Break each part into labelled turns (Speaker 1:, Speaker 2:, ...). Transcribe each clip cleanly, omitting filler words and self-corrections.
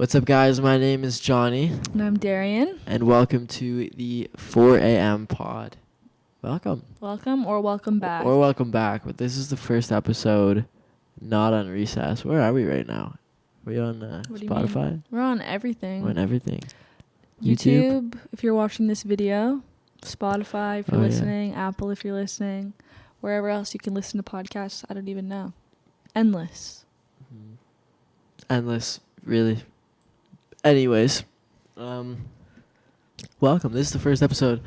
Speaker 1: What's up, guys? My name is Johnny.
Speaker 2: And I'm Darian.
Speaker 1: And welcome to the 4 a.m. pod. Welcome.
Speaker 2: Welcome or welcome back.
Speaker 1: Or welcome back. But this is the first episode not on recess. Where are we right now? Are we on Spotify?
Speaker 2: We're on everything.
Speaker 1: We're on everything.
Speaker 2: YouTube, if you're watching this video. Spotify, if you're listening. Yeah. Apple, if you're listening. Wherever else you can listen to podcasts, I don't even know. Endless.
Speaker 1: Mm-hmm. Endless, really. Anyways, welcome. This is the first episode.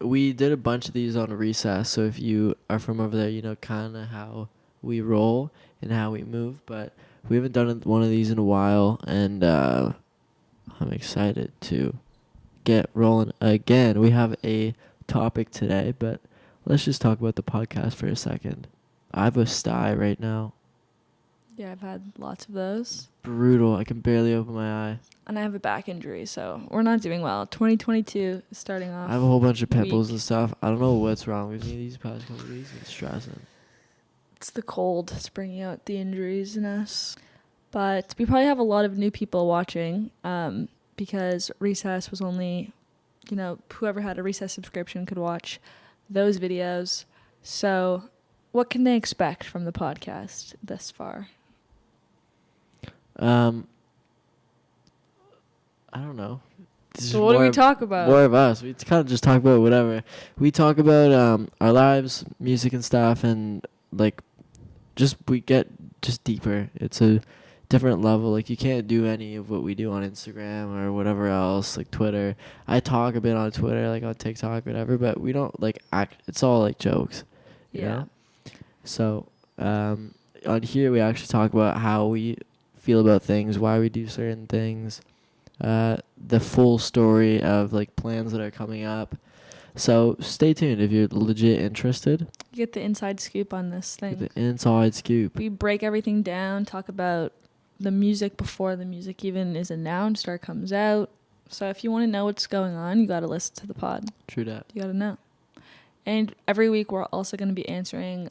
Speaker 1: We did a bunch of these on recess, so if you are from over there, you know kind of how we roll and how we move, but we haven't done one of these in a while, and I'm excited to get rolling again. We have a topic today, but let's just talk about the podcast for a second. I have a sty right now.
Speaker 2: Yeah, I've had lots of those.
Speaker 1: Brutal. I can barely open my eye.
Speaker 2: And I have a back injury, so we're not doing well. 2022 is starting off.
Speaker 1: I have a whole bunch of pimples and stuff. I don't know what's wrong with me these past couple of weeks. It's stressing.
Speaker 2: It's the cold. It's bringing out the injuries in us. But we probably have a lot of new people watching because recess was only, whoever had a recess subscription could watch those videos. So what can they expect from the podcast thus far?
Speaker 1: I don't know.
Speaker 2: So what do we talk about?
Speaker 1: More of us. We kind of just talk about whatever. We talk about our lives, music and stuff, and we get just deeper. It's a different level. Like, you can't do any of what we do on Instagram or whatever else, like Twitter. I talk a bit on Twitter, like on TikTok, whatever, but we don't act. It's all like jokes. You know? So on here we actually talk about how we feel about things, why we do certain things, the full story of plans that are coming up. So stay tuned if you're legit interested.
Speaker 2: You get the inside scoop on this thing.
Speaker 1: The inside scoop.
Speaker 2: We break everything down, talk about the music before the music even is announced or comes out. So if you want to know what's going on, you got to listen to the pod.
Speaker 1: True that.
Speaker 2: You got to know. And every week we're also going to be answering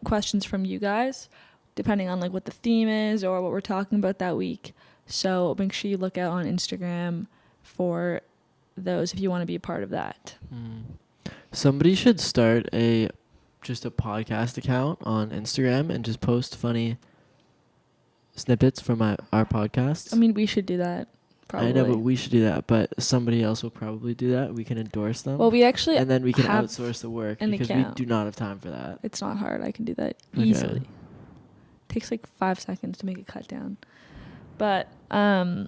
Speaker 2: questions from you guys, depending on what the theme is or what we're talking about that week. So make sure you look out on Instagram for those if you want to be a part of that.
Speaker 1: Somebody should start just a podcast account on Instagram and just post funny snippets from our podcasts.
Speaker 2: I mean, we should do that. Probably.
Speaker 1: I know, but we should do that. But somebody else will probably do that. We can endorse them.
Speaker 2: Well, we actually
Speaker 1: and then we can outsource the work because
Speaker 2: account.
Speaker 1: we do not have time for that.
Speaker 2: It's not hard. I can do that easily. Takes 5 seconds to make it cut down. But our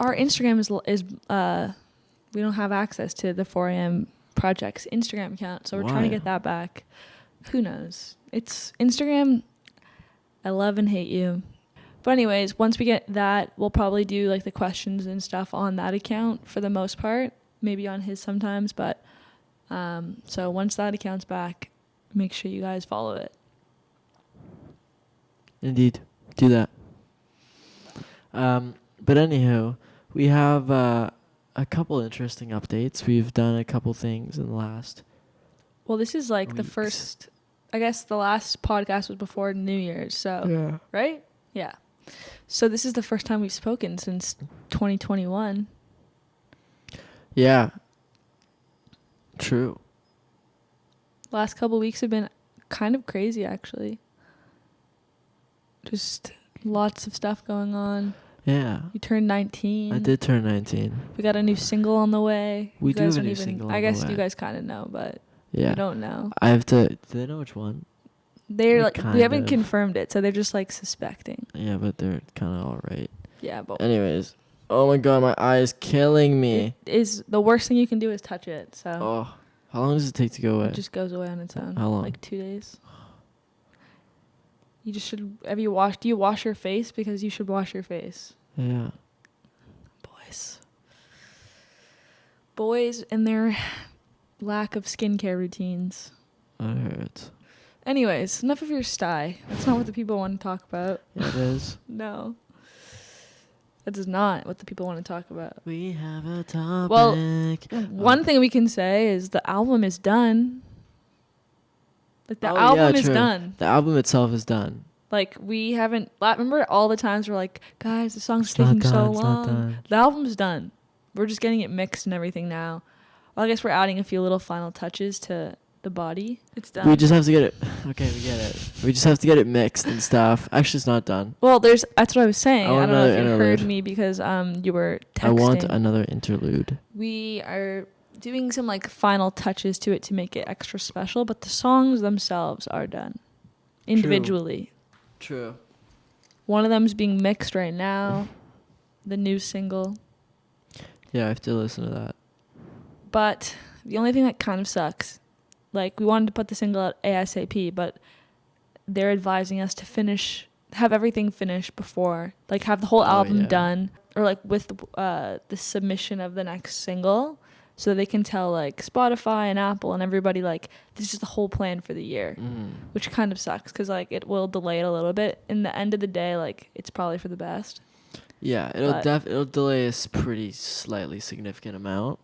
Speaker 2: Instagram is we don't have access to the 4 a.m. Project's Instagram account, so we're trying to get that back. Who knows? It's Instagram. I love and hate you. But anyways, once we get that, we'll probably do the questions and stuff on that account for the most part. Maybe on his sometimes, but so once that account's back, make sure you guys follow it.
Speaker 1: Indeed. Do that. But anywho, we have a couple interesting updates. We've done a couple things in the last
Speaker 2: this is
Speaker 1: weeks.
Speaker 2: The first, I guess the last podcast was before New Year's, so
Speaker 1: yeah.
Speaker 2: Right? Yeah. So this is the first time we've spoken since 2021.
Speaker 1: Yeah. True.
Speaker 2: Last couple weeks have been kind of crazy, actually. Just lots of stuff going on.
Speaker 1: Yeah.
Speaker 2: You turned 19.
Speaker 1: I did turn 19.
Speaker 2: We got a new single on the way.
Speaker 1: We do have a new single on the way.
Speaker 2: I guess you guys kind of know, but you don't know.
Speaker 1: I have to... Do they know which one?
Speaker 2: They're we haven't confirmed it, so they're just suspecting.
Speaker 1: Yeah, but they're kind of all right.
Speaker 2: Yeah, but...
Speaker 1: Anyways. Oh my god, my eye is killing me.
Speaker 2: It is the worst thing you can do is touch it, so...
Speaker 1: Oh. How long does it take to go away?
Speaker 2: It just goes away on its own.
Speaker 1: How long?
Speaker 2: 2 days. You just should... Do you wash your face? Because you should wash your face.
Speaker 1: Yeah.
Speaker 2: Boys and their lack of skincare routines.
Speaker 1: That hurts.
Speaker 2: Anyways, enough of your sty. That's not what the people want to talk about.
Speaker 1: Yeah, it is.
Speaker 2: No. That is not what the people want to talk about.
Speaker 1: We have a topic.
Speaker 2: Well, one thing we can say is the album is done. Like, the album is done.
Speaker 1: The album itself is done.
Speaker 2: Like, we haven't, remember all the times we're like, guys, the song's
Speaker 1: It's
Speaker 2: taking
Speaker 1: not done.
Speaker 2: so
Speaker 1: It's
Speaker 2: long.
Speaker 1: not done.
Speaker 2: The album's done. We're just getting it mixed and everything now. Well, I guess we're adding a few little final touches to the body. It's done.
Speaker 1: We just have to get it. Okay, we get it. We just have to get it mixed and stuff. Actually, it's not done.
Speaker 2: Well, that's what I was saying.
Speaker 1: I
Speaker 2: I
Speaker 1: want
Speaker 2: don't know if you
Speaker 1: another
Speaker 2: heard
Speaker 1: interlude.
Speaker 2: me because you were texting.
Speaker 1: I want another interlude.
Speaker 2: We are doing some like final touches to it to make it extra special, but the songs themselves are done individually.
Speaker 1: True.
Speaker 2: One of them's being mixed right now, the new single.
Speaker 1: Yeah, I have to listen to that.
Speaker 2: But the only thing that kind of sucks, like, we wanted to put the single out ASAP, but they're advising us to have everything finished before, like, have the whole album done, or like with the submission of the next single, so they can tell like Spotify and Apple and everybody like this is the whole plan for the year, which kind of sucks because like it will delay it a little bit. In the end of the day, like, it's probably for the best.
Speaker 1: Yeah, it'll delay us pretty slightly significant amount.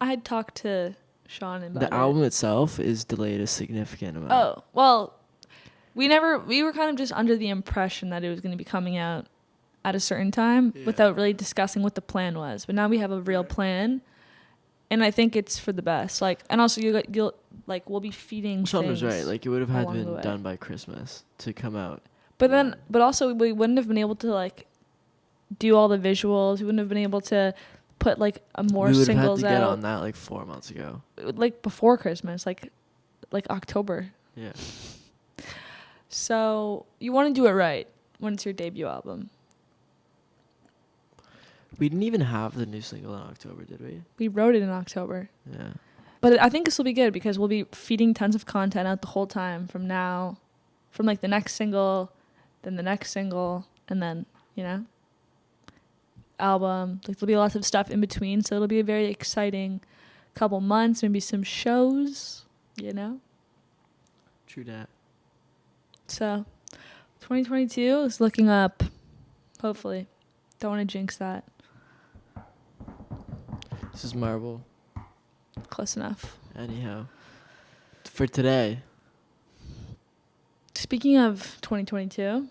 Speaker 2: I had talked to Sean about
Speaker 1: the album itself is delayed a significant amount.
Speaker 2: Oh, well, we were kind of just under the impression that it was going to be coming out at a certain time without really discussing what the plan was. But now we have a real plan, and I think it's for the best. Like, and also you'll like, we'll be feeding
Speaker 1: Sean was
Speaker 2: things
Speaker 1: right. Like, it would have had
Speaker 2: along the
Speaker 1: been
Speaker 2: way.
Speaker 1: done by Christmas to come out.
Speaker 2: But also we wouldn't have been able to like do all the visuals. We wouldn't have been able to put like more
Speaker 1: we would have had
Speaker 2: singles
Speaker 1: to get
Speaker 2: out
Speaker 1: on that like 4 months ago.
Speaker 2: like before Christmas, like October.
Speaker 1: Yeah.
Speaker 2: So you want to do it right when it's your debut album.
Speaker 1: We didn't even have the new single in October, did we?
Speaker 2: We wrote it in October.
Speaker 1: Yeah.
Speaker 2: But I think this will be good because we'll be feeding tons of content out the whole time from like the next single, then the next single, and then, album. Like, there'll be lots of stuff in between, so it'll be a very exciting couple months, maybe some shows,
Speaker 1: True that.
Speaker 2: So 2022 is looking up, hopefully. Don't want to jinx that.
Speaker 1: This is Marble.
Speaker 2: Close enough.
Speaker 1: Anyhow, for today,
Speaker 2: Speaking of 2022,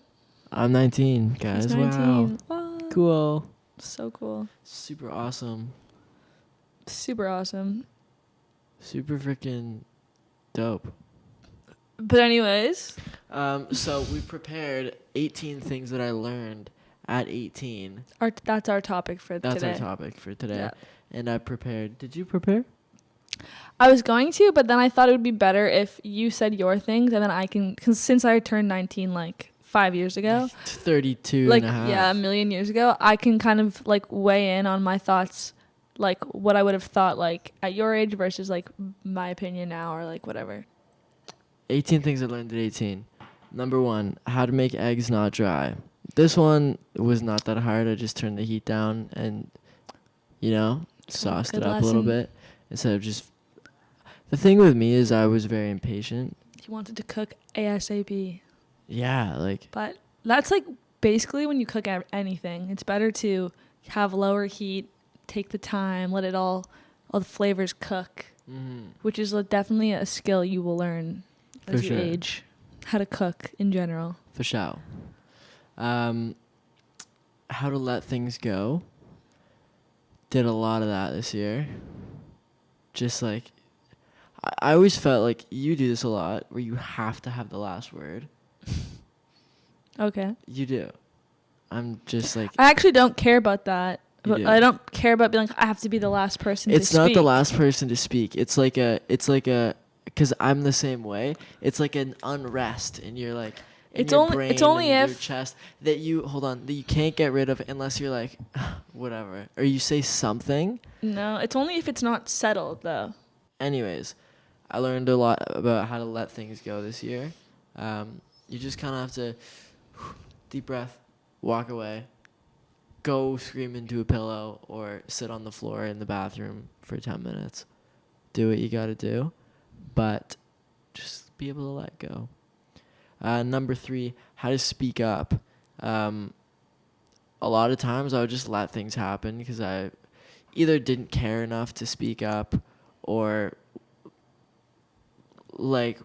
Speaker 1: I'm 19, guys.
Speaker 2: he's 19.
Speaker 1: Wow.
Speaker 2: What?
Speaker 1: Cool.
Speaker 2: So cool.
Speaker 1: Super awesome.
Speaker 2: Super awesome.
Speaker 1: Super freaking dope.
Speaker 2: But anyways,
Speaker 1: So we prepared 18 things that I learned at 18.
Speaker 2: that's our topic for
Speaker 1: That's
Speaker 2: today.
Speaker 1: our topic for today.
Speaker 2: Yeah.
Speaker 1: And I prepared. Did you prepare?
Speaker 2: I was going to, but then I thought it would be better if you said your things, and then I can, because since I turned 19 like 5 years ago,
Speaker 1: 32
Speaker 2: like,
Speaker 1: and a half.
Speaker 2: yeah, a million years ago, I can kind of like weigh in on my thoughts, like what I would have thought like at your age versus like my opinion now, or like whatever.
Speaker 1: 18 things I learned at 18. Number 1, how to make eggs not dry. This one was not that hard. I just turned the heat down and, sauced
Speaker 2: good
Speaker 1: it up a little
Speaker 2: lesson.
Speaker 1: bit instead of just... The thing with me is I was very impatient.
Speaker 2: You wanted to cook ASAP.
Speaker 1: Yeah, like...
Speaker 2: But that's like basically when you cook anything, it's better to have lower heat, take the time, let it all the flavors cook, which is definitely a skill you will learn as you age, how to cook in general.
Speaker 1: For sure. How to let things go. Did a lot of that this year. Just like... I always felt like you do this a lot, where you have to have the last word.
Speaker 2: Okay.
Speaker 1: You do. I'm just like...
Speaker 2: I actually don't care about that. But
Speaker 1: do.
Speaker 2: I don't care about being like, I have to be the last person to speak.
Speaker 1: It's not the last person to speak. It's like a, because I'm the same way. It's like an unrest in your like, in
Speaker 2: It's
Speaker 1: your
Speaker 2: only-
Speaker 1: brain
Speaker 2: it's only
Speaker 1: and
Speaker 2: if-
Speaker 1: your chest that you can't get rid of unless you're like, whatever, or you say something.
Speaker 2: No, it's only if it's not settled though.
Speaker 1: Anyways, I learned a lot about how to let things go this year. You just kind of have to deep breath, walk away, go scream into a pillow, or sit on the floor in the bathroom for 10 minutes. Do what you got to do, but just be able to let go. Number 3, how to speak up. A lot of times I would just let things happen because I either didn't care enough to speak up, or like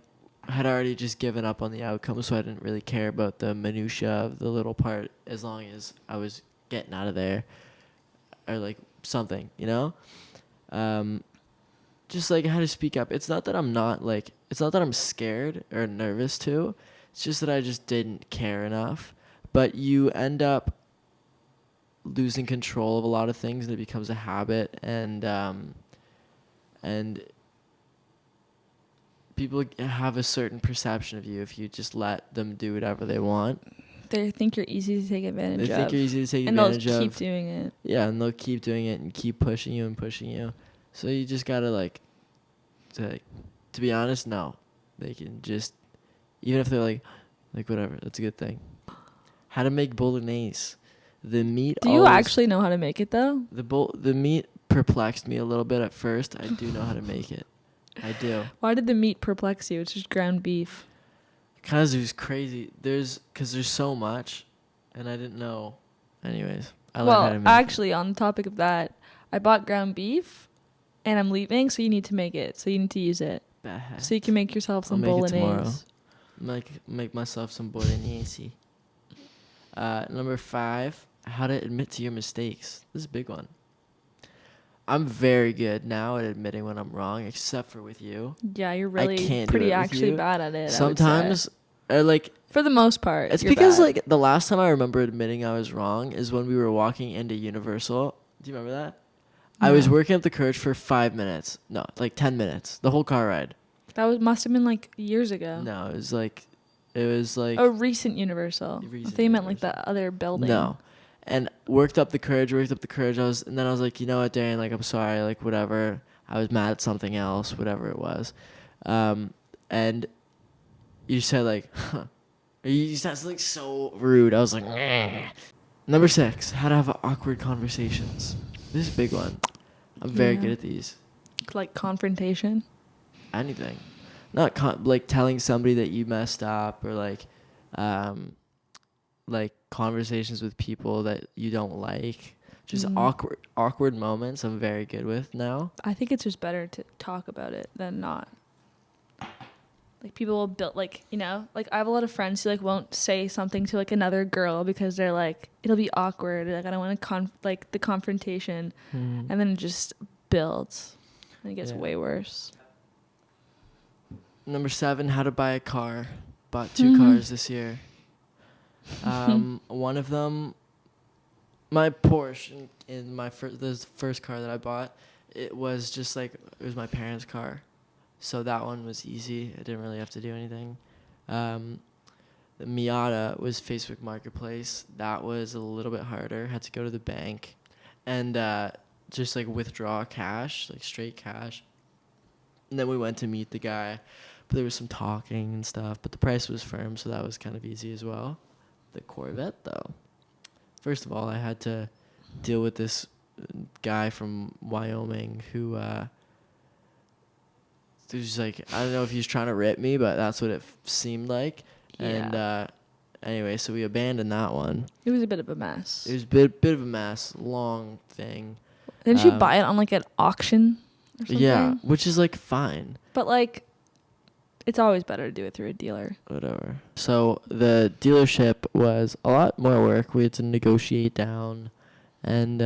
Speaker 1: had already just given up on the outcome, so I didn't really care about the minutia of the little part as long as I was getting out of there or like something, you know? Just like how to speak up. It's not that I'm scared or nervous too. It's just that I just didn't care enough. But you end up losing control of a lot of things and it becomes a habit, and people have a certain perception of you if you just let them do whatever they want.
Speaker 2: They think you're easy to take advantage of.
Speaker 1: They think you're easy to take
Speaker 2: and
Speaker 1: advantage of.
Speaker 2: And they'll keep doing it.
Speaker 1: Yeah, and they'll keep doing it and keep pushing you and pushing you. So you just gotta to be honest, no. They can just, even if they're like whatever, that's a good thing. How to make bolognese. The meat.
Speaker 2: Do you actually know how to make it though?
Speaker 1: The meat perplexed me a little bit at first. I do know how to make it. I do.
Speaker 2: Why did the meat perplex you? It's just ground beef.
Speaker 1: Because it was crazy. Because there's so much, and I didn't know. Anyways, I learned how to make
Speaker 2: actually, on the topic of that, I bought ground beef, and I'm leaving, so you need to make it. So you need to use it. So you can make yourself some bolognese.
Speaker 1: I'll make it tomorrow. Make myself some bolognese. Number 5, how to admit to your mistakes. This is a big one. I'm very good now at admitting when I'm wrong, except for with you.
Speaker 2: Yeah, you're really pretty actually bad at it.
Speaker 1: Sometimes,
Speaker 2: for the most part,
Speaker 1: it's because bad. The last time I remember admitting I was wrong is when we were walking into Universal. Do you remember that? No. I was working up the courage for 5 minutes. No, 10 minutes. The whole car ride.
Speaker 2: That must have been years ago.
Speaker 1: No, it was like
Speaker 2: a recent Universal. I thought you meant the other building.
Speaker 1: No. And worked up the courage. And then I was like, you know what, Darian, I'm sorry, whatever. I was mad at something else, whatever it was. And you said huh. You said something so rude. I was like, nah. Number 6, how to have awkward conversations. This is a big one. I'm very good at these.
Speaker 2: Confrontation?
Speaker 1: Anything. Not telling somebody that you messed up or conversations with people that you don't like. Just awkward moments I'm very good with now.
Speaker 2: I think it's just better to talk about it than not. People will build I have a lot of friends who won't say something to another girl because they're it'll be awkward. I don't want to the confrontation, and then it just builds and it gets way worse.
Speaker 1: Number 7, how to buy a car. Bought 2 cars this year. One of them, my Porsche, in the first car that I bought, it was just it was my parents' car. So that one was easy. I didn't really have to do anything. The Miata was Facebook Marketplace. That was a little bit harder. Had to go to the bank and just withdraw cash, straight cash. And then we went to meet the guy. But there was some talking and stuff. But the price was firm, so that was kind of easy as well. The Corvette, though. First of all, I had to deal with this guy from Wyoming who was I don't know if he was trying to rip me, but that's what it seemed like. Yeah. And anyway, so we abandoned that one.
Speaker 2: It was a bit of a mess.
Speaker 1: It was a bit of a mess. Long thing.
Speaker 2: Didn't you buy it on an auction or something?
Speaker 1: Yeah, which is fine.
Speaker 2: But it's always better to do it through a dealer.
Speaker 1: Whatever. So the dealership was a lot more work. We had to negotiate down, and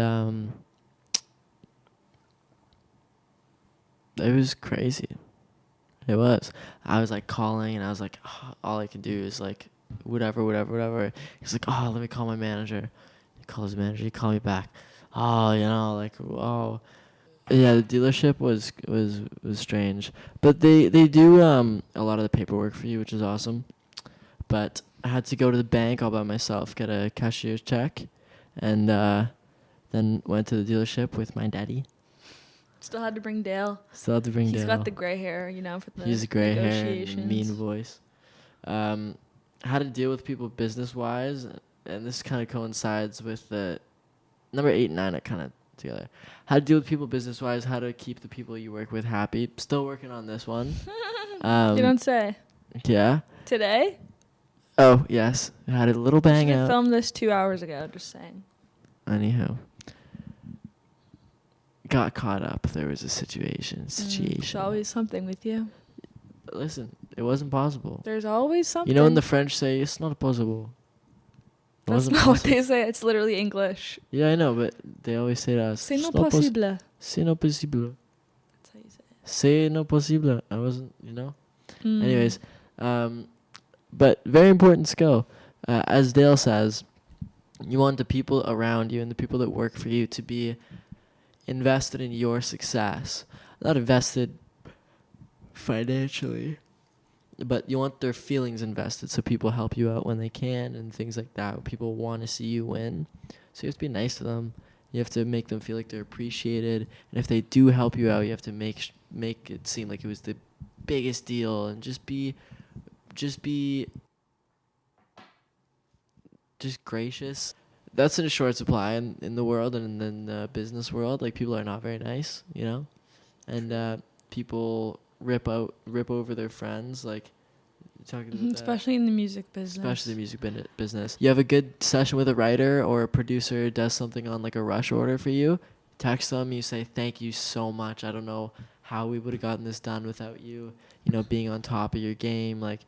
Speaker 1: it was crazy. It was. I was calling, and I was all I can do is whatever. He's oh, let me call my manager. He calls his manager. He called me back. Oh, oh. Yeah, the dealership was strange, but they do a lot of the paperwork for you, which is awesome. But I had to go to the bank all by myself, get a cashier's check, and then went to the dealership with my daddy.
Speaker 2: Still had to bring Dale.
Speaker 1: He's
Speaker 2: got the gray hair, for the
Speaker 1: He's gray hair and mean voice. How to deal with people business-wise, and this kind of coincides with the number 8 and 9 are kind of together. How to deal with people business-wise, how to keep the people you work with happy. Still working on this one.
Speaker 2: You don't say.
Speaker 1: Yeah.
Speaker 2: Today?
Speaker 1: Oh, yes. I had a little bang out.
Speaker 2: I filmed this 2 hours ago, just saying.
Speaker 1: Anyhow. Got caught up. There was a situation.
Speaker 2: It's always something with you.
Speaker 1: Listen, It wasn't possible.
Speaker 2: There's always something.
Speaker 1: You know when the French say it's not possible.
Speaker 2: That's not what they say. It's literally English.
Speaker 1: Yeah, I know, but they always say that.
Speaker 2: C'est non possible.
Speaker 1: C'est non possible.
Speaker 2: That's how you say it.
Speaker 1: C'est non possible. I wasn't, you know.
Speaker 2: Mm.
Speaker 1: Anyways, but very important skill. As Dale says, you want the people around you and the people that work for you to be invested in your success. Not invested financially, but you want their feelings invested, so people help you out when they can and things like that. People want to see you win, so you have to be nice to them. You have to make them feel like they're appreciated, and if they do help you out, you have to make it seem like it was the biggest deal, and just be gracious. That's in short supply in the world and in the business world. Like, people are not very nice, you know, and people rip over their friends. Like, talking about
Speaker 2: especially in the music business.
Speaker 1: Especially the music business. You have a good session with a writer or a producer does something on like a rush order for you. Text them. You say, "Thank you so much. I don't know how we would have gotten this done without you. You know, being on top of your game." Like,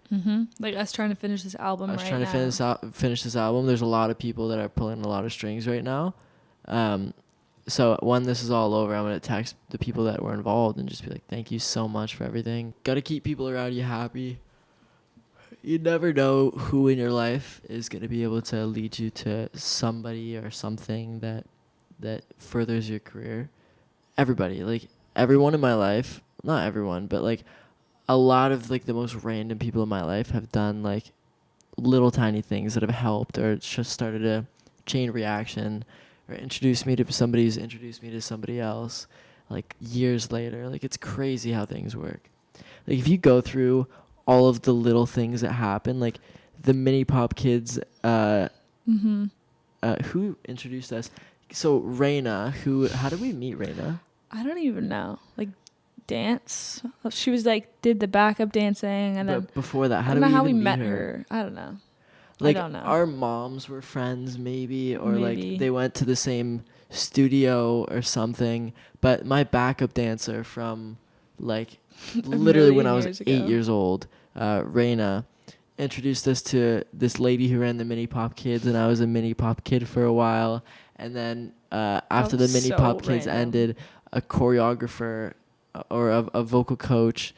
Speaker 2: like us trying to finish this album.
Speaker 1: Us trying to finish this album. There's a lot of people that are pulling a lot of strings right now. So when this is all over, I'm gonna text the people that were involved and just be like, "Thank you so much for everything." Gotta keep people around you happy. You never know who in your life is gonna be able to lead you to somebody or something that furthers your career. Everybody, like everyone in my life, not everyone, but like a lot of like the most random people in my life have done like little tiny things that have helped or just started a chain reaction or introduced me to somebody who's introduced me to somebody else like years later. Like, it's crazy how things work. Like, if you go through all of the little things that happen, like the mini pop kids, who introduced us? So Raina, how did we meet Raina?
Speaker 2: I don't even know. Like, dance. She was like did the backup dancing, and then
Speaker 1: before that,
Speaker 2: how we met her. I don't know.
Speaker 1: Like,
Speaker 2: I don't know.
Speaker 1: Our moms were friends, maybe, or like they went to the same studio or something. But my backup dancer from like literally when I was 8 years old, Raina, introduced us to this lady who ran the Mini Pop Kids, and I was a Mini Pop Kid for a while. And then after the Mini Pop Kids ended, a choreographer or a vocal coach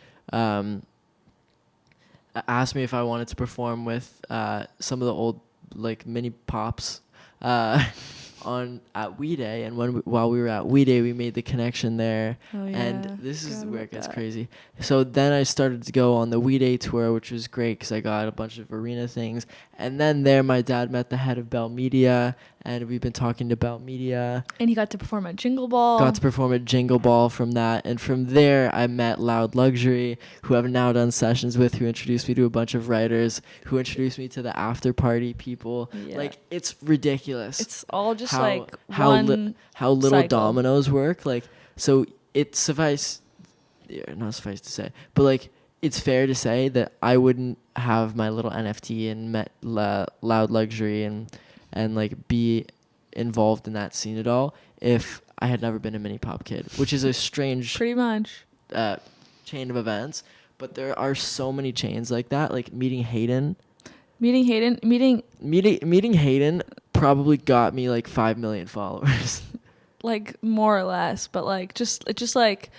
Speaker 1: asked me if I wanted to perform with some of the old like mini pops at We Day, and while we were at We Day, we made the connection there.
Speaker 2: Oh, yeah.
Speaker 1: And this is where it gets crazy. So then I started to go on the We Day tour, which was great because I got a bunch of arena things. And then there, my dad met the head of Bell Media, and we've been talking to Bell Media.
Speaker 2: And he got to perform at Jingle Ball.
Speaker 1: From that. And from there, I met Loud Luxury, who I've now done sessions with, who introduced me to a bunch of writers, who introduced me to the after party people. Yeah. Like, it's ridiculous.
Speaker 2: It's all just
Speaker 1: how
Speaker 2: little
Speaker 1: cycle. Dominoes work. Like, so not suffice to say, but like, it's fair to say that I wouldn't have my little NFT and met Loud Luxury and like be involved in that scene at all if I had never been a Mini Pop Kid, which is a strange
Speaker 2: pretty much
Speaker 1: chain of events. But there are so many chains like that. Like meeting Hayden probably got me like 5 million followers.
Speaker 2: Like, more or less, but like just like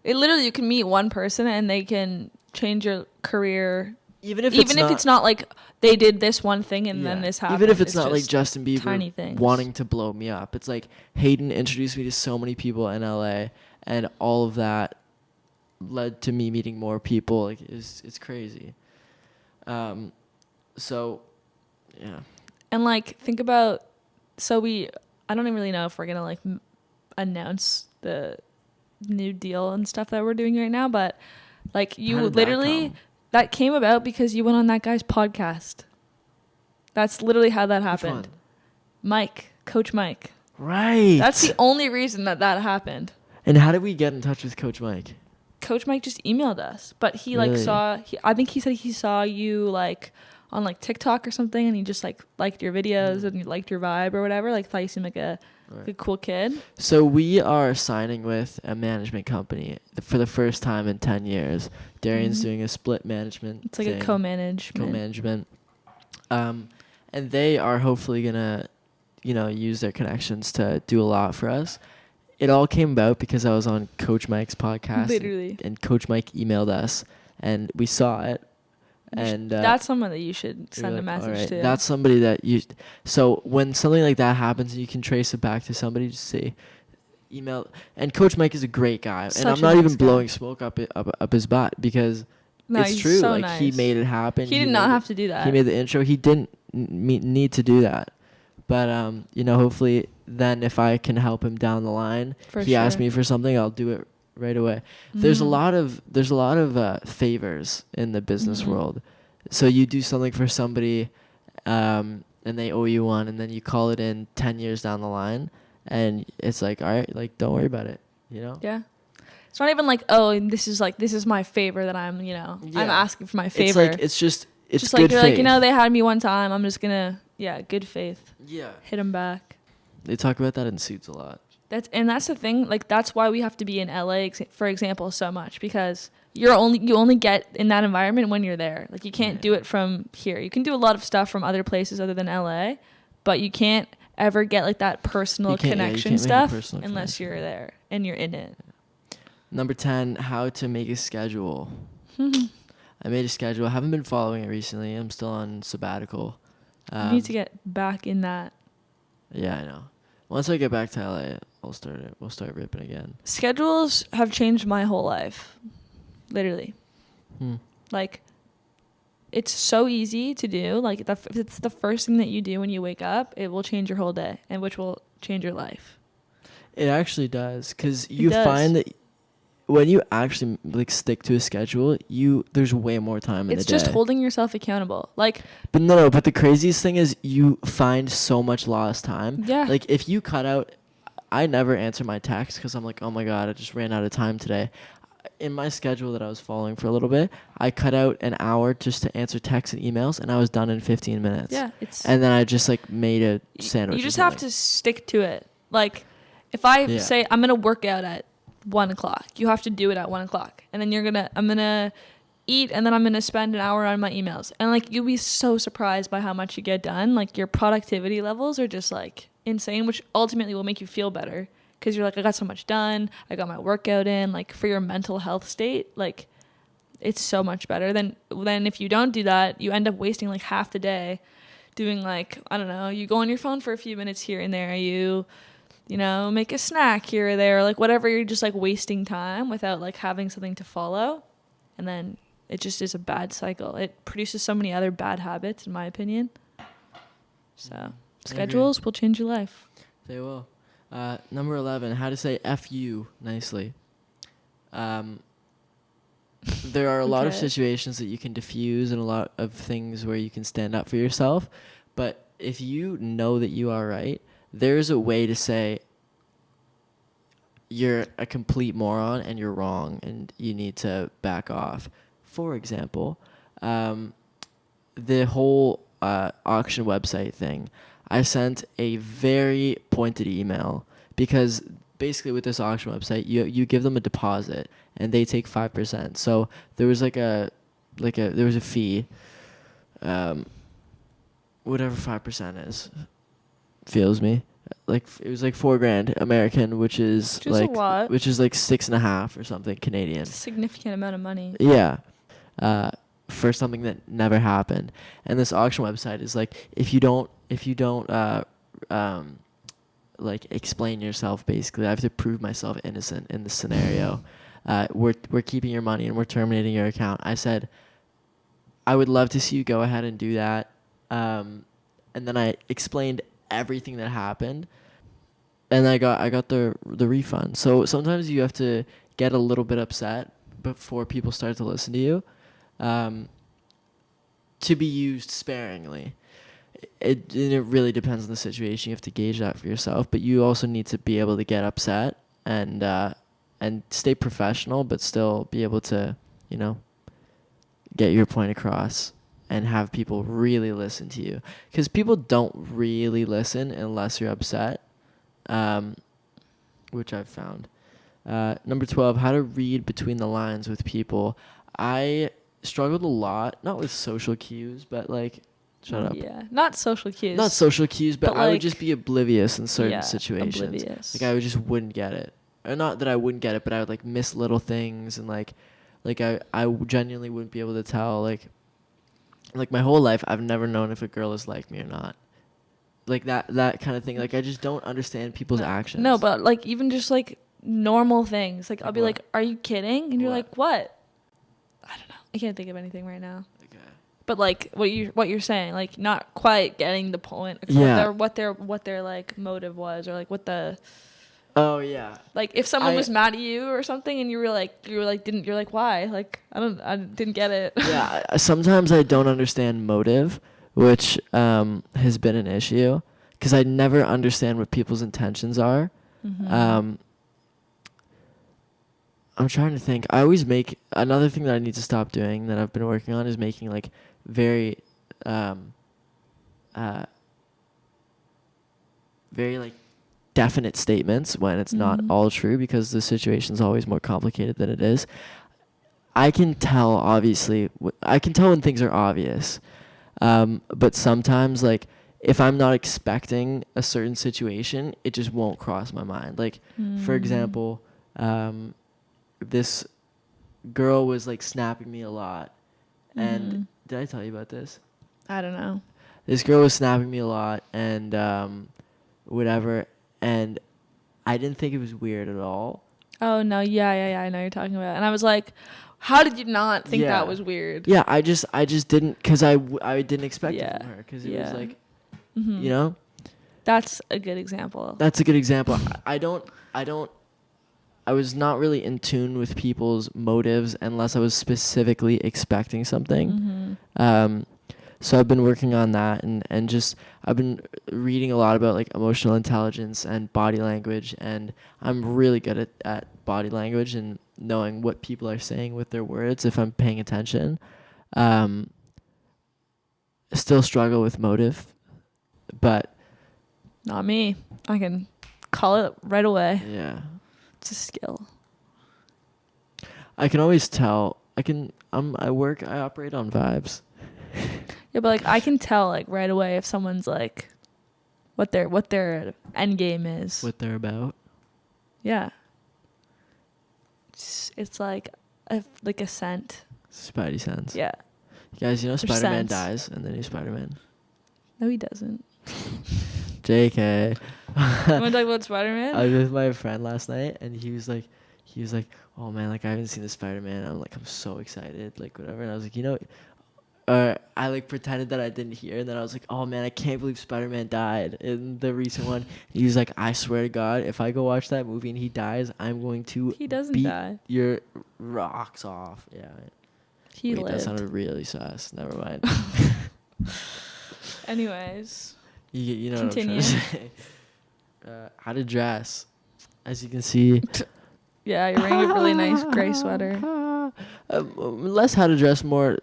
Speaker 2: it literally, you can meet one person and they can change your career. Even if it's not like they did this one thing and then this happened.
Speaker 1: Even if it's not like Justin Bieber wanting to blow me up. It's like Hayden introduced me to so many people in LA, and all of that led to me meeting more people. Like, it's crazy. So yeah. And
Speaker 2: like, think about, I don't even really know if we're gonna like announce the new deal and stuff that we're doing right now, but like, you literally that came about because you went on that guy's podcast. That's literally how that happened. Coach Mike.
Speaker 1: Right.
Speaker 2: That's the only reason that happened.
Speaker 1: And how did we get in touch with Coach Mike?
Speaker 2: Coach Mike just emailed us, but he like I think he said he saw you like on like TikTok or something, and he just like liked your videos and you liked your vibe or whatever. Like thought you seemed like a cool kid.
Speaker 1: So we are signing with a management company for the first time in 10 years. Darian's doing a split management.
Speaker 2: It's like a co-management.
Speaker 1: And they are hopefully gonna, use their connections to do a lot for us. It all came about because I was on Coach Mike's podcast.
Speaker 2: Literally.
Speaker 1: And Coach Mike emailed us, and we saw it. And
Speaker 2: that's someone that you should send a message to.
Speaker 1: That's somebody that you. So when something like that happens, and you can trace it back to somebody, just say, email. And Coach Mike is a great guy, and I'm not even blowing smoke up his butt because it's true.
Speaker 2: So
Speaker 1: like
Speaker 2: nice.
Speaker 1: He made it happen.
Speaker 2: He did not have to do that.
Speaker 1: He made the intro. He didn't need to do that, but hopefully then if I can help him down the line, he asked me for something, I'll do it right away. There's a lot of favors in the business world. So you do something for somebody, and they owe you one, and then you call it in 10 years down the line, and it's like, all right, like don't worry about it,
Speaker 2: Yeah. It's not even like, oh, this is my favor that I'm asking for my favor.
Speaker 1: It's just
Speaker 2: just
Speaker 1: good
Speaker 2: like you're
Speaker 1: faith.
Speaker 2: like, they had me one time, I'm just gonna good faith.
Speaker 1: Yeah.
Speaker 2: Hit them back.
Speaker 1: They talk about that in Suits a lot.
Speaker 2: That's the thing. Like that's why we have to be in LA, for example, so much, because you only get in that environment when you're there. Like you can't do it from here. You can do a lot of stuff from other places other than LA, but you can't ever get like that personal connection stuff unless you're there and you're in it.
Speaker 1: Number 10, how to make a schedule. I made a schedule. I haven't been following it recently. I'm still on sabbatical.
Speaker 2: You need to get back in that.
Speaker 1: Yeah, I know. Once I get back to LA, we'll start ripping again.
Speaker 2: Schedules have changed my whole life. Literally. Like, it's so easy to do. Like, if it's the first thing that you do when you wake up, it will change your whole day, and which will change your life.
Speaker 1: It actually does, because you find that when you actually like stick to a schedule, there's way more time in the day.
Speaker 2: It's just holding yourself accountable. Like,
Speaker 1: but no, but the craziest thing is you find so much lost time.
Speaker 2: Yeah.
Speaker 1: Like if you cut out, I never answer my texts because I'm like, oh my God, I just ran out of time today. In my schedule that I was following for a little bit, I cut out an hour just to answer texts and emails, and I was done in 15 minutes.
Speaker 2: Yeah.
Speaker 1: And then I just like made a sandwich.
Speaker 2: You just have to stick to it. Like, if I say I'm gonna work out at 1:00, you have to do it at 1:00, and then I'm gonna eat, and then I'm gonna spend an hour on my emails, and like you'll be so surprised by how much you get done. Like your productivity levels are just like insane, which ultimately will make you feel better because you're like, I got so much done, I got my workout in. Like for your mental health state, like it's so much better than if you don't do that. You end up wasting like half the day doing like, I don't know, you go on your phone for a few minutes here and there, you make a snack here or there, like whatever. You're just like wasting time without like having something to follow. And then it just is a bad cycle. It produces so many other bad habits, in my opinion. So schedules will change your life.
Speaker 1: They will. Number 11, how to say F you nicely. There are a lot of situations that you can diffuse and a lot of things where you can stand up for yourself. But if you know that you are right, there's a way to say you're a complete moron and you're wrong and you need to back off. For example, the whole auction website thing, I sent a very pointed email because basically with this auction website, you give them a deposit and they take 5%. So there was there was a fee, whatever 5% is. Feels me like it was like $4,000 American, which is like a lot. Which is like 6.5 or something Canadian.
Speaker 2: It's a significant amount of money.
Speaker 1: Yeah, for something that never happened. And this auction website is like if you don't like explain yourself, basically I have to prove myself innocent in this scenario. We're keeping your money and we're terminating your account. I said I would love to see you go ahead and do that, and then I explained everything that happened, and I got the refund. So sometimes you have to get a little bit upset before people start to listen to you, to be used sparingly. It really depends on the situation. You have to gauge that for yourself, but you also need to be able to get upset and stay professional, but still be able to get your point across and have people really listen to you, because people don't really listen unless you're upset, which I've found. Number 12, how to read between the lines with people. I struggled a lot, not with social cues, but like, shut up.
Speaker 2: Yeah, not social cues.
Speaker 1: Not social cues, but I would
Speaker 2: like,
Speaker 1: just be oblivious in certain
Speaker 2: yeah,
Speaker 1: situations.
Speaker 2: oblivious.
Speaker 1: Like I just wouldn't get it. Or not that I wouldn't get it, but I would like miss little things, and like I genuinely wouldn't be able to tell, like my whole life I've never known if a girl is like me or not. Like that kind of thing. Like I just don't understand people's actions.
Speaker 2: No, but like even just like normal things. Like I'll be
Speaker 1: what?
Speaker 2: like, "Are you kidding?" And you're
Speaker 1: What?
Speaker 2: like, "What?" I don't know. I can't think of anything right now.
Speaker 1: Okay.
Speaker 2: But like what you're saying, like not quite getting the point.
Speaker 1: Yeah.
Speaker 2: What their like motive was, or like what the.
Speaker 1: Oh yeah.
Speaker 2: Like if someone was mad at you or something, and you're like why? Like I didn't get it.
Speaker 1: Yeah. Sometimes I don't understand motive, which has been an issue, because I never understand what people's intentions are.
Speaker 2: Mm-hmm.
Speaker 1: I'm trying to think. I always make another thing that I need to stop doing that I've been working on is making like very like definite statements when it's not all true, because the situation's always more complicated than it is. I can tell, obviously, I can tell when things are obvious, but sometimes, like, if I'm not expecting a certain situation, it just won't cross my mind. Like, for example, this girl was like snapping me a lot, and did I tell you about this?
Speaker 2: I don't know.
Speaker 1: This girl was snapping me a lot, and whatever, and I didn't think it was weird at all.
Speaker 2: Oh no, yeah, I know what you're talking about. And I was like, how did you not think that was weird?
Speaker 1: Yeah, I just didn't, because I didn't expect it from her, because it was like, you know.
Speaker 2: That's a good example.
Speaker 1: That's a good example. I was not really in tune with people's motives unless I was specifically expecting something. So I've been working on that, and just I've been reading a lot about like emotional intelligence and body language, and I'm really good at body language and knowing what people are saying with their words if I'm paying attention. Still struggle with motive, but
Speaker 2: not me. I can call it right away.
Speaker 1: Yeah.
Speaker 2: It's a skill.
Speaker 1: I can always tell. I operate on vibes.
Speaker 2: Yeah, but like I can tell like right away if someone's like what their end game is.
Speaker 1: What they're about.
Speaker 2: Yeah. It's like a scent.
Speaker 1: Spidey sense.
Speaker 2: Yeah.
Speaker 1: Guys, you know Spider-Man
Speaker 2: sense.
Speaker 1: dies in the new Spider-Man.
Speaker 2: No, he doesn't.
Speaker 1: JK.
Speaker 2: You want to talk about Spider-Man?
Speaker 1: I was with my friend last night, and he was like, oh man, like I haven't seen the Spider-Man. I'm so excited, like whatever. And I was like, I like pretended that I didn't hear, and then I was like, oh man, I can't believe Spider-Man died in the recent one. He was like, I swear to God, if I go watch that movie and he dies, I'm going to
Speaker 2: He doesn't
Speaker 1: beat
Speaker 2: die.
Speaker 1: your rocks off. Yeah.
Speaker 2: He lived.
Speaker 1: That sounded really sus. Never mind.
Speaker 2: Anyways.
Speaker 1: You know
Speaker 2: Continue.
Speaker 1: what I'm trying to say. How to dress. As you can see.
Speaker 2: Yeah, you're wearing a really nice gray sweater.
Speaker 1: Less how to dress, more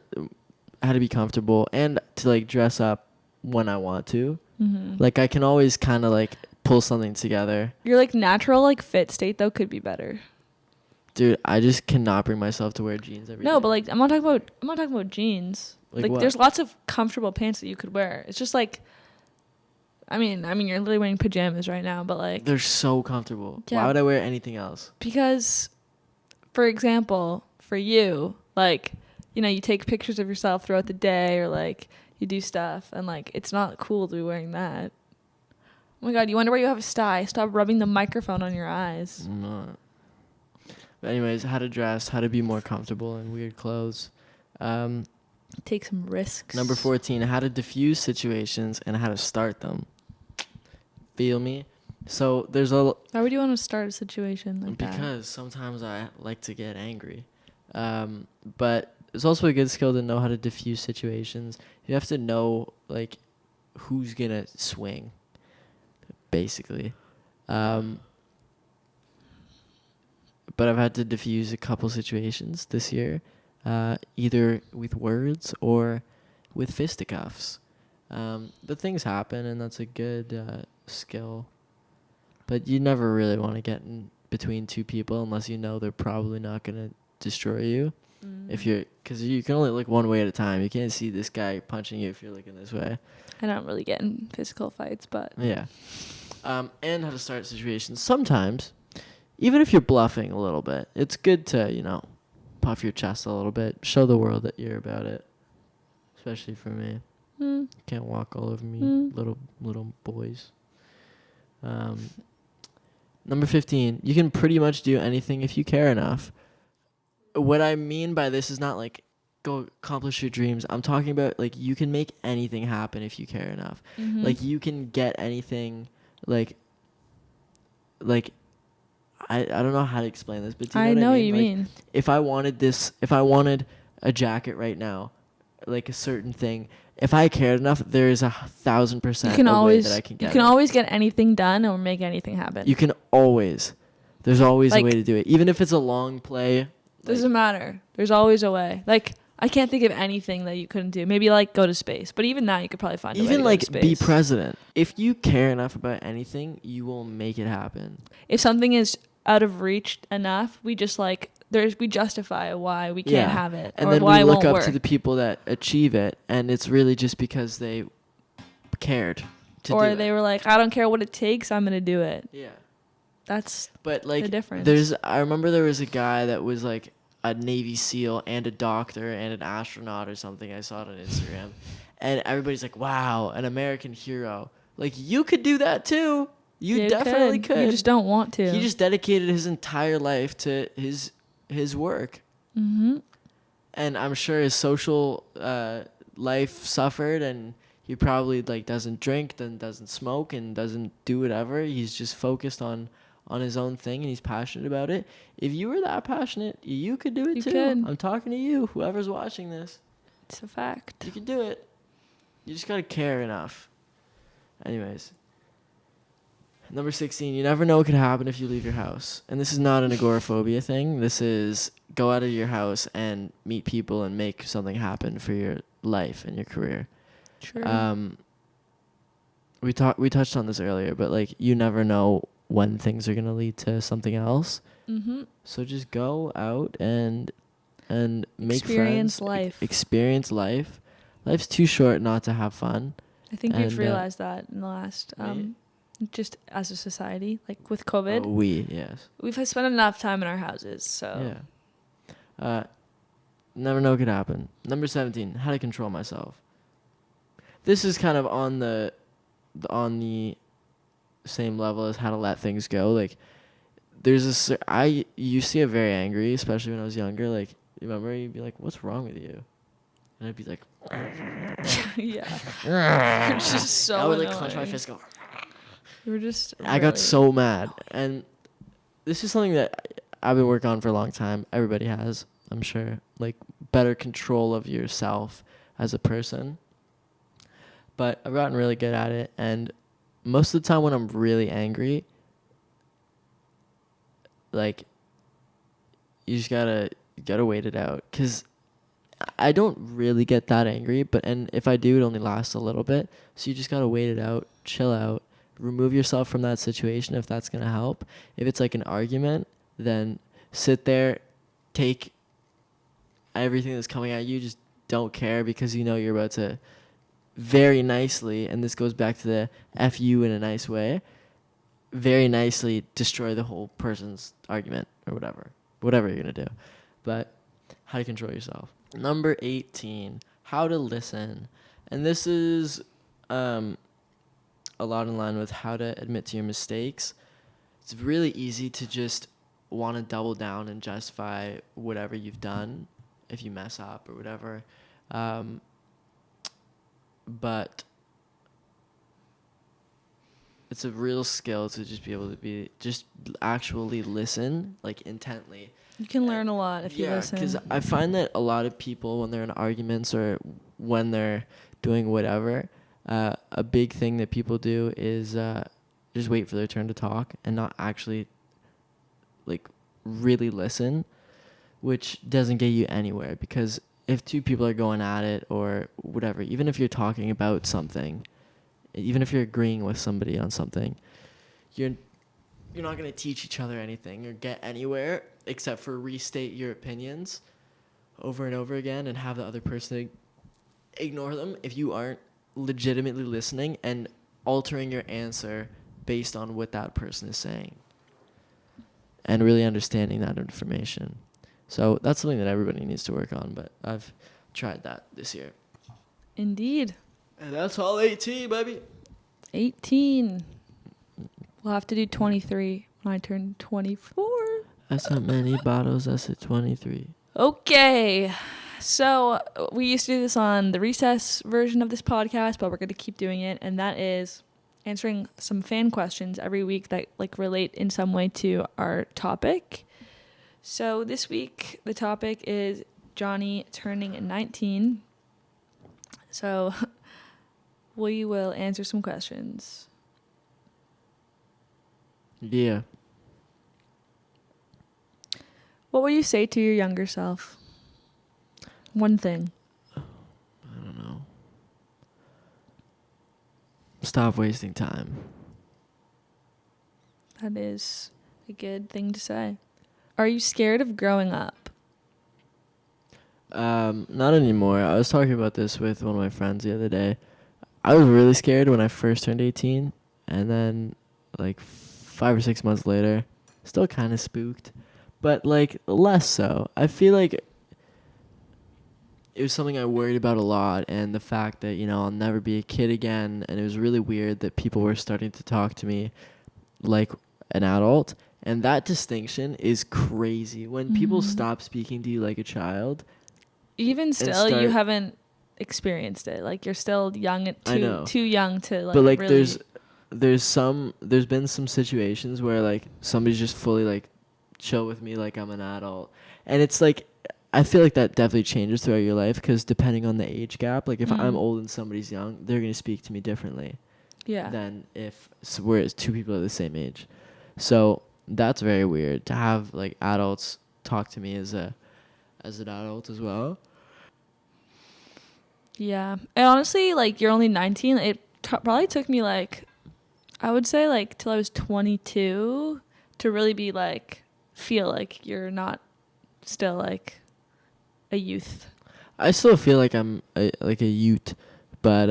Speaker 1: how to be comfortable, and to like dress up when I want to. Like I can always kind of like pull something together.
Speaker 2: Your like natural like fit state though could be better.
Speaker 1: Dude, I just cannot bring myself to wear jeans every day.
Speaker 2: No, but like I'm not talking about jeans. Like
Speaker 1: what?
Speaker 2: there's lots of comfortable pants that you could wear. It's just like I mean you're literally wearing pajamas right now, but like
Speaker 1: they're so comfortable.
Speaker 2: Yeah.
Speaker 1: Why would I wear anything else?
Speaker 2: Because for example, for you, like, you take pictures of yourself throughout the day, or like you do stuff, and like it's not cool to be wearing that. Oh my God, you wonder why you have a sty. Stop rubbing the microphone on your eyes.
Speaker 1: I'm not. But anyways, how to dress, how to be more comfortable in weird clothes.
Speaker 2: Take some risks.
Speaker 1: Number 14, how to diffuse situations and how to start them. Feel me? So there's
Speaker 2: Why would you want to start a situation like that?
Speaker 1: Because sometimes I like to get angry. But it's also a good skill to know how to diffuse situations. You have to know like who's gonna swing, basically. But I've had to diffuse a couple situations this year, either with words or with fisticuffs. But things happen, and that's a good skill. But you never really want to get in between two people unless you know they're probably not going to destroy you. Because you can only look one way at a time. You can't see this guy punching you if you're looking this way.
Speaker 2: I don't really get in physical fights, but
Speaker 1: Yeah. And how to start situations. Sometimes, even if you're bluffing a little bit, it's good to, puff your chest a little bit. Show the world that you're about it. Especially for me. Can't walk all over me, little boys. Number 15, you can pretty much do anything if you care enough. What I mean by this is not like go accomplish your dreams. I'm talking about like you can make anything happen if you care enough. Like you can get anything like I don't know how to explain this, but do you know what I mean? If I wanted a jacket right now, like a certain thing, if I cared enough, there is 1,000% a way that I can get it.
Speaker 2: You can always get anything done or make anything happen.
Speaker 1: You can always. There's always a way to do it. Even if it's a long play.
Speaker 2: Doesn't matter. There's always a way. Like, I can't think of anything that you couldn't do. Maybe, like, go to space. But even that, you could probably find a way to go to space.
Speaker 1: Even, like, be president. If you care enough about anything, you will make it happen.
Speaker 2: If something is out of reach enough, we just, like, we justify why we can't have it.
Speaker 1: And
Speaker 2: or
Speaker 1: then
Speaker 2: why
Speaker 1: we look
Speaker 2: it won't
Speaker 1: up to the people that achieve it, and it's really just because they cared to do it.
Speaker 2: Or they were like, I don't care what it takes, I'm going to do it.
Speaker 1: Yeah.
Speaker 2: That's
Speaker 1: but like
Speaker 2: the difference.
Speaker 1: I remember there was a guy that was like a Navy SEAL and a doctor and an astronaut or something. I saw it on Instagram. And everybody's like, wow, an American hero. Like, you could do that too. You definitely could.
Speaker 2: You just don't want to.
Speaker 1: He just dedicated his entire life to his work.
Speaker 2: Mm-hmm.
Speaker 1: And I'm sure his social life suffered, and he probably like doesn't drink, then doesn't smoke, and doesn't do whatever. He's just focused on his own thing, and he's passionate about it. If you were that passionate, you could do it too.
Speaker 2: Could.
Speaker 1: I'm talking to you, whoever's watching this.
Speaker 2: It's a fact.
Speaker 1: You could do it. You just gotta care enough. Anyways. Number 16, you never know what could happen if you leave your house. And this is not an agoraphobia thing. This is go out of your house and meet people and make something happen for your life and your career.
Speaker 2: True.
Speaker 1: We touched on this earlier, but like you never know when things are gonna lead to something else.
Speaker 2: Mm-hmm.
Speaker 1: So just go out and make
Speaker 2: Experience
Speaker 1: friends. Experience life. Life's too short not to have fun.
Speaker 2: I think we've realized that in the last, just as a society, like with COVID.
Speaker 1: Yes.
Speaker 2: We've spent enough time in our houses, so.
Speaker 1: Yeah. Never know what could happen. Number 17, how to control myself. This is kind of on the same level as how to let things go. Like, I used to get very angry, especially when I was younger. Like, you remember, you'd be like, "What's wrong with you?" And I'd be like,
Speaker 2: "Yeah." It's just so
Speaker 1: I would like
Speaker 2: annoying.
Speaker 1: clench my fist, go.
Speaker 2: You were just.
Speaker 1: I got so mad, and this is something that I've been working on for a long time. Everybody has, I'm sure, like better control of yourself as a person. But I've gotten really good at it, and most of the time when I'm really angry, like, you just gotta wait it out. 'Cause I don't really get that angry, and if I do, it only lasts a little bit. So you just gotta wait it out, chill out, remove yourself from that situation if that's gonna help. If it's like an argument, then sit there, take everything that's coming at you, just don't care, because you know you're about to very nicely, and this goes back to the F you in a nice way, very nicely destroy the whole person's argument or whatever you're going to do. But how to control yourself. Number 18, how to listen. And this is a lot in line with how to admit to your mistakes. It's really easy to just want to double down and justify whatever you've done if you mess up or whatever. But it's a real skill to just be able to just actually listen, like, intently.
Speaker 2: You can learn a lot if you listen.
Speaker 1: Yeah, because I find that a lot of people, when they're in arguments or when they're doing whatever, a big thing that people do is just wait for their turn to talk and not actually, like, really listen, which doesn't get you anywhere, because if two people are going at it or whatever, even if you're talking about something, even if you're agreeing with somebody on something, you're not going to teach each other anything or get anywhere except for restate your opinions over and over again and have the other person ignore them if you aren't legitimately listening and altering your answer based on what that person is saying and really understanding that information. So that's something that everybody needs to work on, but I've tried that this year.
Speaker 2: Indeed.
Speaker 1: And that's all 18, baby.
Speaker 2: 18. We'll have to do 23 when I turn 24.
Speaker 1: That's not many bottles. That's at 23.
Speaker 2: Okay. So we used to do this on the recess version of this podcast, but we're going to keep doing it. And that is answering some fan questions every week that like relate in some way to our topic. So this week, the topic is Johnny turning 19. So we will answer some questions.
Speaker 1: Yeah.
Speaker 2: What would you say to your younger self? One thing.
Speaker 1: I don't know. Stop wasting time.
Speaker 2: That is a good thing to say. Are you scared of growing up?
Speaker 1: Not anymore. I was talking about this with one of my friends the other day. I was really scared when I first turned 18, and then like 5 or 6 months later, still kind of spooked, but like less so. I feel like it was something I worried about a lot, and the fact that, you know, I'll never be a kid again, and it was really weird that people were starting to talk to me like an adult, and that distinction is crazy. When people stop speaking to you like a child,
Speaker 2: even still, you haven't experienced it. Like, you're still young, too young to like.
Speaker 1: But like,
Speaker 2: really
Speaker 1: there's been some situations where like somebody's just fully like chill with me like I'm an adult, and it's like, I feel like that definitely changes throughout your life because depending on the age gap, like if I'm old and somebody's young, they're gonna speak to me differently.
Speaker 2: Yeah.
Speaker 1: Than if we're two people are the same age. So that's very weird to have like adults talk to me as an adult as well.
Speaker 2: Yeah. And honestly, like, you're only 19. It probably took me like, I would say like till I was 22 to really be like, feel like you're not still like a youth.
Speaker 1: I still feel like I'm a youth, but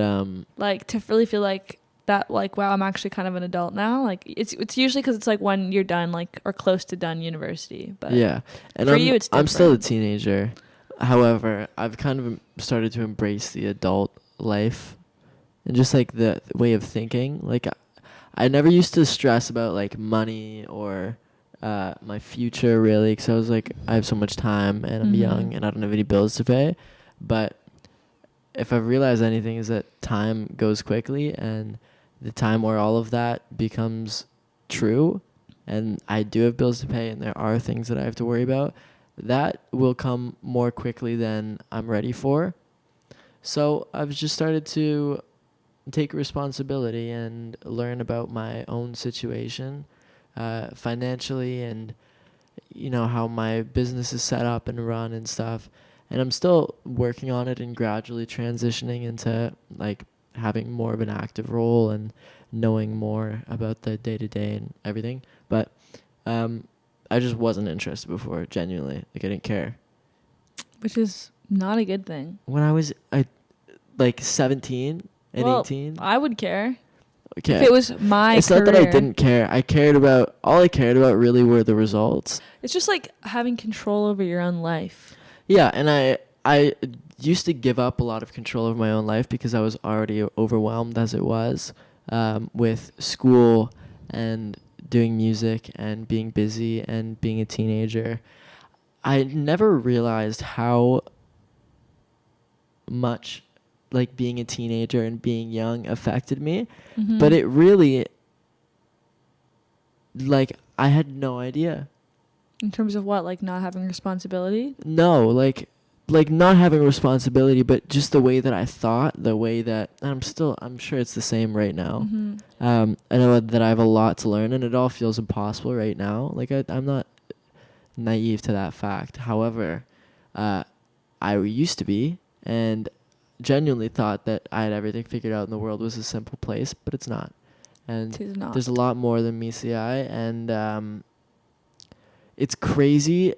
Speaker 2: like to really feel like that, like, wow, I'm actually kind of an adult now. Like, it's usually because it's like when you're done, like, or close to done university. But
Speaker 1: yeah, and
Speaker 2: for you, it's different.
Speaker 1: I'm still a teenager. However, I've kind of started to embrace the adult life and just like the way of thinking. Like, I never used to stress about like money or my future really, because I was like, I have so much time and I'm young and I don't have any bills to pay. But if I've realized anything is that time goes quickly, and the time where all of that becomes true and I do have bills to pay and there are things that I have to worry about, that will come more quickly than I'm ready for. So I've just started to take responsibility and learn about my own situation financially, and you know how my business is set up and run and stuff. And I'm still working on it and gradually transitioning into like having more of an active role and knowing more about the day-to-day and everything. But I just wasn't interested before, genuinely. Like, I didn't care.
Speaker 2: Which is not a good thing.
Speaker 1: When I was like 17 and 18.
Speaker 2: I would care.
Speaker 1: Okay.
Speaker 2: If it was my
Speaker 1: It's
Speaker 2: career.
Speaker 1: not that I didn't care. All I cared about really were the results.
Speaker 2: It's just like having control over your own life.
Speaker 1: Yeah, and I used to give up a lot of control over my own life because I was already overwhelmed as it was with school and doing music and being busy and being a teenager. I never realized how much like being a teenager and being young affected me, but it really, like, I had no idea.
Speaker 2: In terms of what, like not having responsibility?
Speaker 1: No, like not having responsibility, but just the way that I thought, the way that I'm sure it's the same right now. I know that I have a lot to learn and it all feels impossible right now. Like I'm not naive to that fact. However, I used to be, and genuinely thought that I had everything figured out and the world was a simple place, but it's not. And
Speaker 2: It is not.
Speaker 1: there's a lot more than meets the eye, and it's crazy.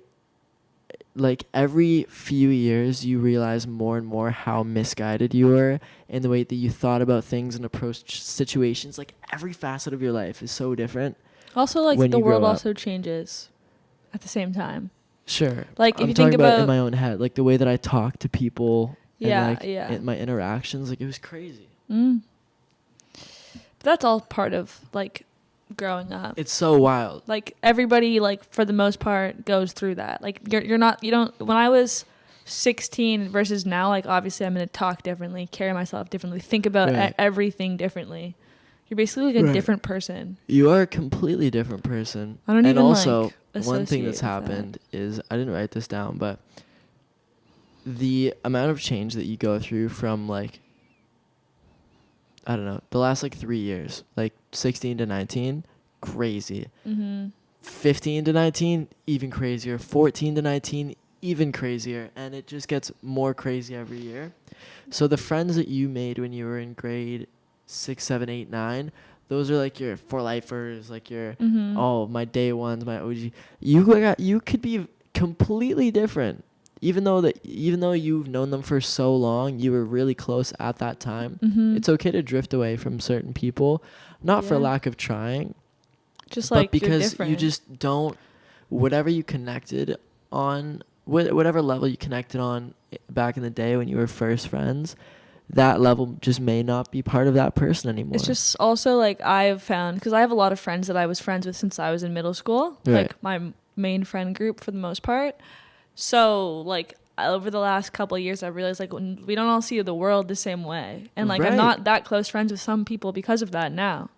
Speaker 1: Like, every few years, you realize more and more how misguided you were in the way that you thought about things and approached situations. Like, every facet of your life is so different.
Speaker 2: Also, like,
Speaker 1: when
Speaker 2: the
Speaker 1: you grow
Speaker 2: world
Speaker 1: up.
Speaker 2: also changes at the same time.
Speaker 1: Sure.
Speaker 2: Like, if
Speaker 1: I'm
Speaker 2: you
Speaker 1: talking
Speaker 2: think
Speaker 1: about in
Speaker 2: about...
Speaker 1: my own head, like the way that I talk to people
Speaker 2: Yeah,
Speaker 1: and like
Speaker 2: yeah.
Speaker 1: my interactions, like, it was crazy.
Speaker 2: But that's all part of, like, growing up.
Speaker 1: It's so wild.
Speaker 2: Like, everybody, like, for the most part, goes through that. Like, you're not, you don't, when I was 16 versus now, like, obviously I'm going to talk differently, carry myself differently, think about everything differently. You're basically like a different person.
Speaker 1: You are a completely different person.
Speaker 2: I don't
Speaker 1: and
Speaker 2: even
Speaker 1: also,
Speaker 2: like
Speaker 1: one thing that's
Speaker 2: associate with
Speaker 1: happened is, I didn't write this down, but the amount of change that you go through from, like, I don't know, the last, like, 3 years, like 16 to 19, crazy. 15 to 19, even crazier. 14 to 19, even crazier. And it just gets more crazy every year. So the friends that you made when you were in grade 6, 7, 8, 9, those are like your for lifers, like your my day ones, my OG. You could be completely different. Even though you've known them for so long, you were really close at that time. It's okay to drift away from certain people, not for lack of trying,
Speaker 2: just
Speaker 1: but
Speaker 2: like
Speaker 1: because you just don't, whatever you connected on, whatever level you connected on back in the day when you were first friends, that level just may not be part of that person anymore.
Speaker 2: It's just also, like, I've found, because I have a lot of friends that I was friends with since I was in middle school, like my main friend group for the most part. So, like, over the last couple of years, I realized, like, we don't all see the world the same way. And, like, I'm not that close friends with some people because of that now.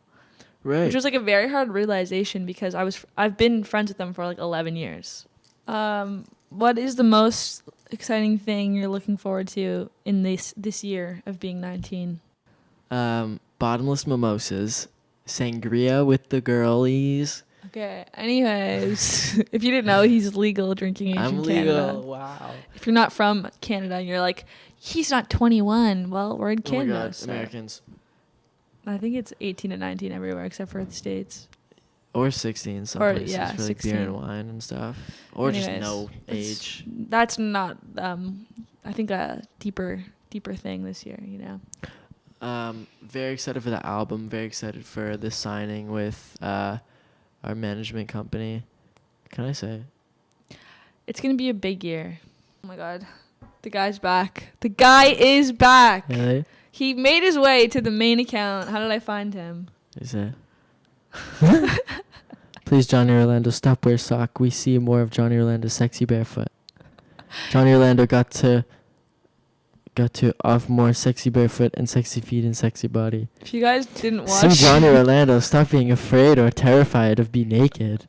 Speaker 2: Right. Which was, like, a very hard realization because I've been friends with them for, like, 11 years. What is the most exciting thing you're looking forward to in this year of being 19?
Speaker 1: Bottomless mimosas, sangria with the girlies.
Speaker 2: Okay. Anyways, if you didn't know, he's legal drinking age in Canada.
Speaker 1: I'm legal. Wow.
Speaker 2: If you're not from Canada and you're like, he's not 21. Well, we're in Canada.
Speaker 1: Oh my God,
Speaker 2: so.
Speaker 1: Americans.
Speaker 2: I think it's 18 and 19 everywhere except for the States.
Speaker 1: Or 16 some places for, like,
Speaker 2: 16.
Speaker 1: beer and wine and stuff. Or just no age.
Speaker 2: That's not, I think, a deeper thing this year, you know.
Speaker 1: Very excited for the album. Very excited for the signing with our management company. Can I say?
Speaker 2: It's going to be a big year. Oh, my God. The guy's back. The guy is back.
Speaker 1: Really?
Speaker 2: He made his way to the main account. How did I find him?
Speaker 1: Is it? Please, Johnny Orlando, stop wear sock. We see more of Johnny Orlando sexy barefoot. Johnny Orlando got to off more sexy barefoot and sexy feet and sexy body.
Speaker 2: If you guys didn't watch...
Speaker 1: See Johnny Orlando, stop being afraid or terrified of being naked.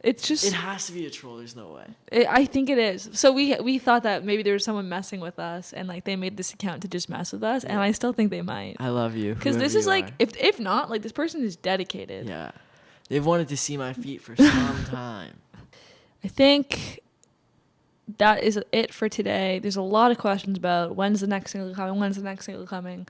Speaker 2: It's just...
Speaker 1: It has to be a troll. There's no way.
Speaker 2: I think it is. So we thought that maybe there was someone messing with us and, like, they made this account to just mess with us. And I still think they might.
Speaker 1: I love you.
Speaker 2: Because this is like, if not, like, this person is dedicated.
Speaker 1: Yeah. They've wanted to see my feet for some time.
Speaker 2: I think that is it for today. There's a lot of questions about when's the next single coming.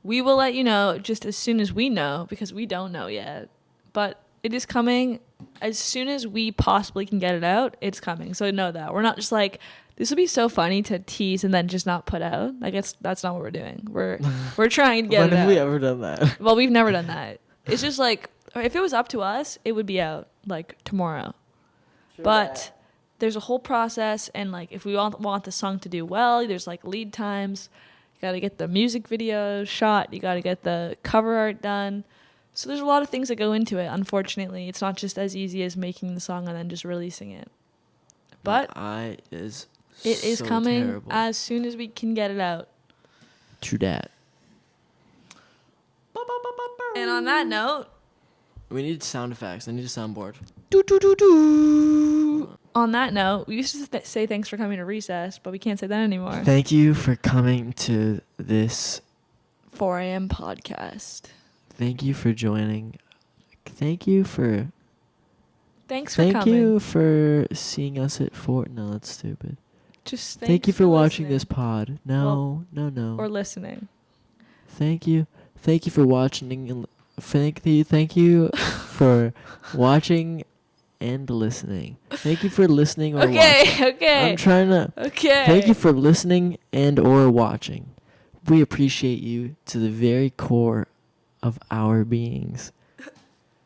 Speaker 2: We will let you know just as soon as we know, because we don't know yet. But it is coming. As soon as we possibly can get it out, it's coming. So know that. We're not just like, this would be so funny to tease and then just not put out. Like, that's not what we're doing. We're trying to get it out.
Speaker 1: When have we ever done that?
Speaker 2: Well, we've never done that. It's just like, if it was up to us, it would be out, like, tomorrow. Sure. But there's a whole process, and, like, if we want the song to do well, there's, like, lead times. You got to get the music video shot. You got to get the cover art done. So there's a lot of things that go into it. Unfortunately, it's not just as easy as making the song and then just releasing it. But it is coming terrible. As soon as we can get it out.
Speaker 1: True dat.
Speaker 2: And on that note,
Speaker 1: we need sound effects. I need a soundboard.
Speaker 2: On that note, we used to say thanks for coming to recess, but we can't say that anymore.
Speaker 1: Thank you for coming to this
Speaker 2: 4 a.m. podcast.
Speaker 1: Thank you for joining. Thanks for coming. Thank you for seeing us at 4. No, that's stupid.
Speaker 2: Just
Speaker 1: Thank you
Speaker 2: thanks
Speaker 1: for watching
Speaker 2: listening.
Speaker 1: this pod. No.
Speaker 2: Or listening.
Speaker 1: Thank you for watching and thank you for watching and listening. Thank you for listening or watching.
Speaker 2: Okay.
Speaker 1: I'm trying to.
Speaker 2: Okay.
Speaker 1: Thank you for listening and or watching. We appreciate you to the very core of our beings.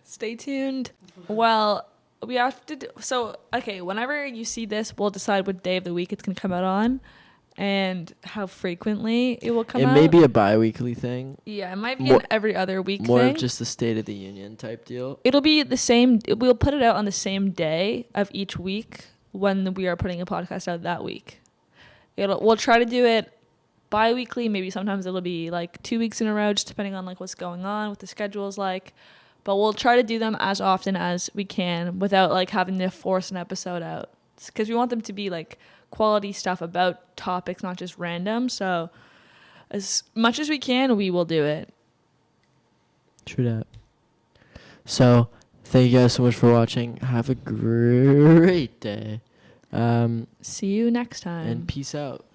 Speaker 2: Stay tuned. Well, we have to whenever you see this, we'll decide what day of the week it's going to come out on and how frequently it will come out.
Speaker 1: It may be a bi-weekly thing.
Speaker 2: Yeah, it might be an every other week
Speaker 1: more
Speaker 2: thing.
Speaker 1: Of just the State of the Union type deal.
Speaker 2: It'll be the same. We'll put it out on the same day of each week when we are putting a podcast out that week. We'll try to do it bi-weekly. Maybe sometimes it'll be like 2 weeks in a row, just depending on like what's going on, what the schedule is like. But we'll try to do them as often as we can without like having to force an episode out, because we want them to be like quality stuff about topics, not just random. So as much as we can, we will do it.
Speaker 1: True that. So thank you guys so much for watching. Have a great day.
Speaker 2: See you next time.
Speaker 1: And peace out.